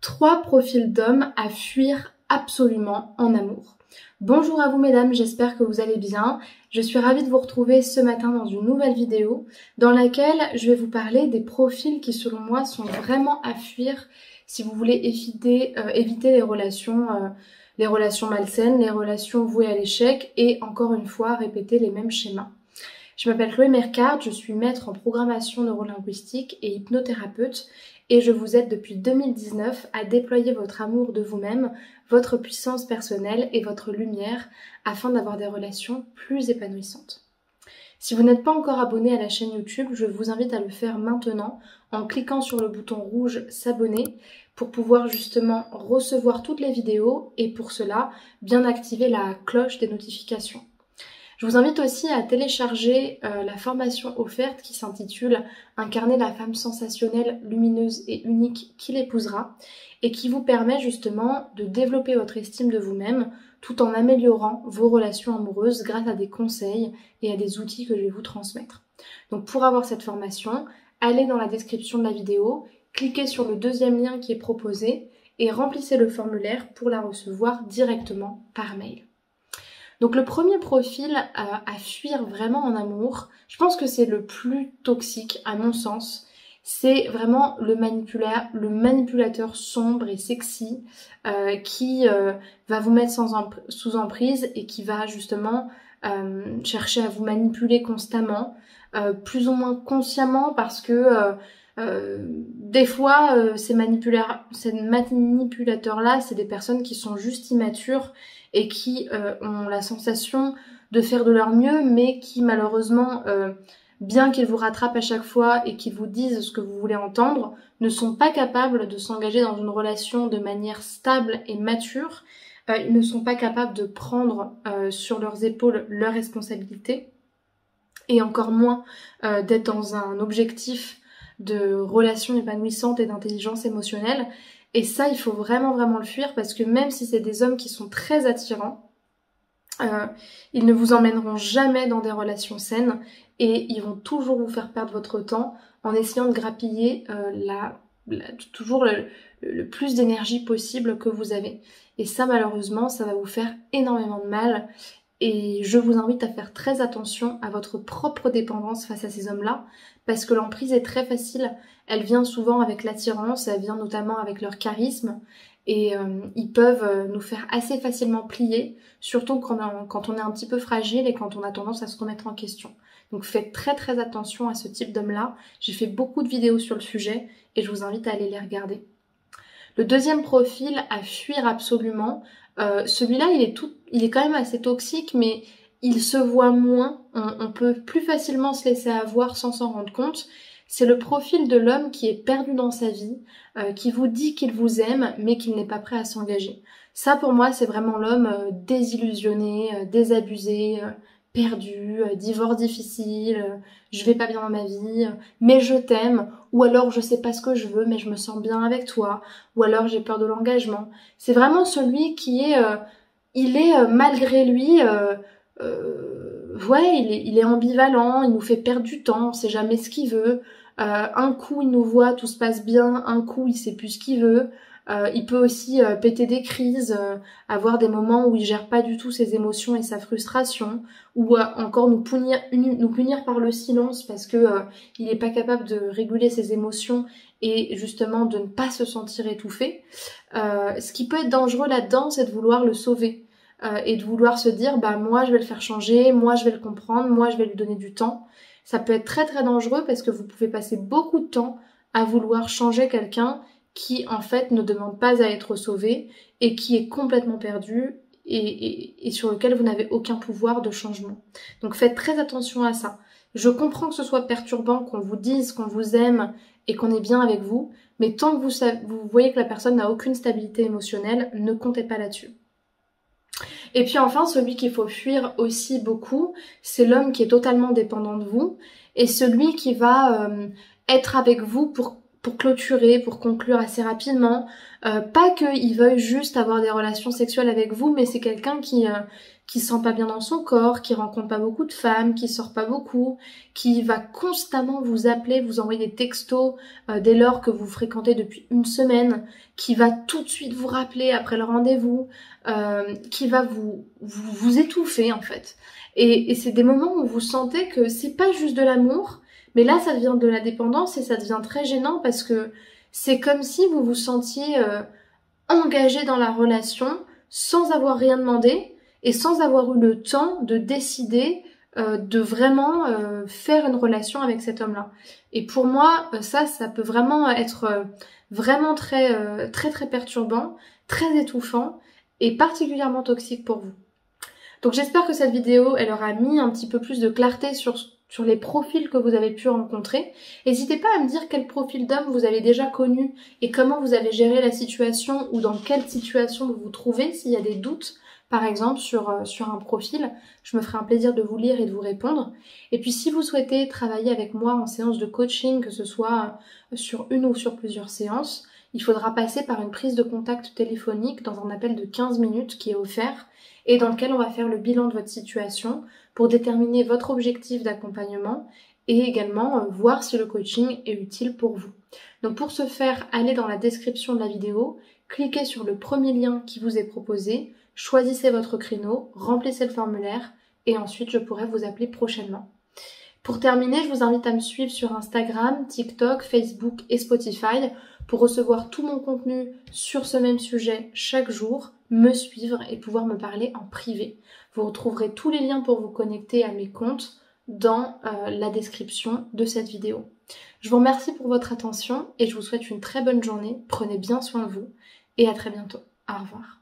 3 profils d'hommes à fuir absolument en amour. Bonjour à vous mesdames, j'espère que vous allez bien. Je suis ravie de vous retrouver ce matin dans une nouvelle vidéo dans laquelle je vais vous parler des profils qui selon moi sont vraiment à fuir si vous voulez éviter les relations malsaines, les relations vouées à l'échec et encore une fois répéter les mêmes schémas. Je m'appelle Chloé Mercard, je suis maître en programmation neurolinguistique et hypnothérapeute et je vous aide depuis 2019 à déployer votre amour de vous-même, votre puissance personnelle et votre lumière afin d'avoir des relations plus épanouissantes. Si vous n'êtes pas encore abonné à la chaîne YouTube, je vous invite à le faire maintenant en cliquant sur le bouton rouge s'abonner pour pouvoir justement recevoir toutes les vidéos et pour cela bien activer la cloche des notifications. Je vous invite aussi à télécharger la formation offerte qui s'intitule « Incarner la femme sensationnelle, lumineuse et unique qui l'épousera » et qui vous permet justement de développer votre estime de vous-même tout en améliorant vos relations amoureuses grâce à des conseils et à des outils que je vais vous transmettre. Donc pour avoir cette formation, allez dans la description de la vidéo, cliquez sur le deuxième lien qui est proposé et remplissez le formulaire pour la recevoir directement par mail. Donc le premier profil à fuir vraiment en amour, je pense que c'est le plus toxique à mon sens, c'est vraiment le manipulateur sombre et sexy qui va vous mettre sous emprise et qui va justement chercher à vous manipuler constamment, plus ou moins consciemment parce que des fois ces manipulateurs-là, c'est des personnes qui sont juste immatures et qui ont la sensation de faire de leur mieux, mais qui malheureusement, bien qu'ils vous rattrapent à chaque fois et qu'ils vous disent ce que vous voulez entendre, ne sont pas capables de s'engager dans une relation de manière stable et mature. Ils ne sont pas capables de prendre sur leurs épaules leurs responsabilités et encore moins d'être dans un objectif de relation épanouissante et d'intelligence émotionnelle. Et ça, il faut vraiment le fuir parce que même si c'est des hommes qui sont très attirants, ils ne vous emmèneront jamais dans des relations saines et ils vont toujours vous faire perdre votre temps en essayant de grappiller toujours le plus d'énergie possible que vous avez. Et ça, malheureusement, ça va vous faire énormément de mal. Et je vous invite à faire très attention à votre propre dépendance face à ces hommes-là, parce que l'emprise est très facile. Elle vient souvent avec l'attirance, elle vient notamment avec leur charisme, et ils peuvent nous faire assez facilement plier, surtout quand on est un petit peu fragile et quand on a tendance à se remettre en question. Donc faites très attention à ce type d'homme-là. J'ai fait beaucoup de vidéos sur le sujet, et je vous invite à aller les regarder. Le deuxième profil à fuir absolument, celui-là il est quand même assez toxique, mais il se voit moins, on peut plus facilement se laisser avoir sans s'en rendre compte. C'est le profil de l'homme qui est perdu dans sa vie, qui vous dit qu'il vous aime, mais qu'il n'est pas prêt à s'engager. Ça pour moi c'est vraiment l'homme désillusionné, désabusé, perdu, divorce difficile, je vais pas bien dans ma vie, mais je t'aime, ou alors je sais pas ce que je veux mais je me sens bien avec toi, ou alors j'ai peur de l'engagement. C'est vraiment celui qui est, malgré lui, il est ambivalent, il nous fait perdre du temps, on sait jamais ce qu'il veut, un coup il nous voit, tout se passe bien, un coup il sait plus ce qu'il veut. Il peut aussi péter des crises, avoir des moments où il gère pas du tout ses émotions et sa frustration, ou encore nous punir par le silence parce que il est pas capable de réguler ses émotions et justement de ne pas se sentir étouffé. Ce qui peut être dangereux là-dedans, c'est de vouloir le sauver et de vouloir se dire bah moi je vais le faire changer, moi je vais le comprendre, moi je vais lui donner du temps. Ça peut être très dangereux parce que vous pouvez passer beaucoup de temps à vouloir changer quelqu'un qui en fait ne demande pas à être sauvé et qui est complètement perdu et sur lequel vous n'avez aucun pouvoir de changement. Donc faites très attention à ça. Je comprends que ce soit perturbant, qu'on vous dise qu'on vous aime et qu'on est bien avec vous, mais tant que vous voyez que la personne n'a aucune stabilité émotionnelle, ne comptez pas là-dessus. Et puis enfin, celui qu'il faut fuir aussi beaucoup, c'est l'homme qui est totalement dépendant de vous et celui qui va être avec vous pour clôturer, pour conclure assez rapidement. Pas qu'il veuille juste avoir des relations sexuelles avec vous, mais c'est quelqu'un qui se sent pas bien dans son corps, qui rencontre pas beaucoup de femmes, qui sort pas beaucoup, qui va constamment vous appeler, vous envoyer des textos dès lors que vous fréquentez depuis une semaine, qui va tout de suite vous rappeler après le rendez-vous, qui va vous étouffer en fait. Et c'est des moments où vous sentez que c'est pas juste de l'amour, mais là ça devient de la dépendance et ça devient très gênant parce que c'est comme si vous vous sentiez engagé dans la relation sans avoir rien demandé et sans avoir eu le temps de décider de vraiment faire une relation avec cet homme-là. Et pour moi, ça peut vraiment être vraiment très perturbant, très étouffant et particulièrement toxique pour vous. Donc j'espère que cette vidéo, elle aura mis un petit peu plus de clarté sur les profils que vous avez pu rencontrer. N'hésitez pas à me dire quel profil d'homme vous avez déjà connu et comment vous avez géré la situation ou dans quelle situation vous vous trouvez, s'il y a des doutes, par exemple, sur un profil. Je me ferai un plaisir de vous lire et de vous répondre. Et puis si vous souhaitez travailler avec moi en séance de coaching, que ce soit sur une ou sur plusieurs séances, il faudra passer par une prise de contact téléphonique dans un appel de 15 minutes qui est offert et dans lequel on va faire le bilan de votre situation pour déterminer votre objectif d'accompagnement et également voir si le coaching est utile pour vous. Donc pour ce faire, allez dans la description de la vidéo, cliquez sur le premier lien qui vous est proposé, choisissez votre créneau, remplissez le formulaire et ensuite je pourrai vous appeler prochainement. Pour terminer, je vous invite à me suivre sur Instagram, TikTok, Facebook et Spotify pour recevoir tout mon contenu sur ce même sujet chaque jour, me suivre et pouvoir me parler en privé. Vous retrouverez tous les liens pour vous connecter à mes comptes dans la description de cette vidéo. Je vous remercie pour votre attention et je vous souhaite une très bonne journée. Prenez bien soin de vous et à très bientôt. Au revoir.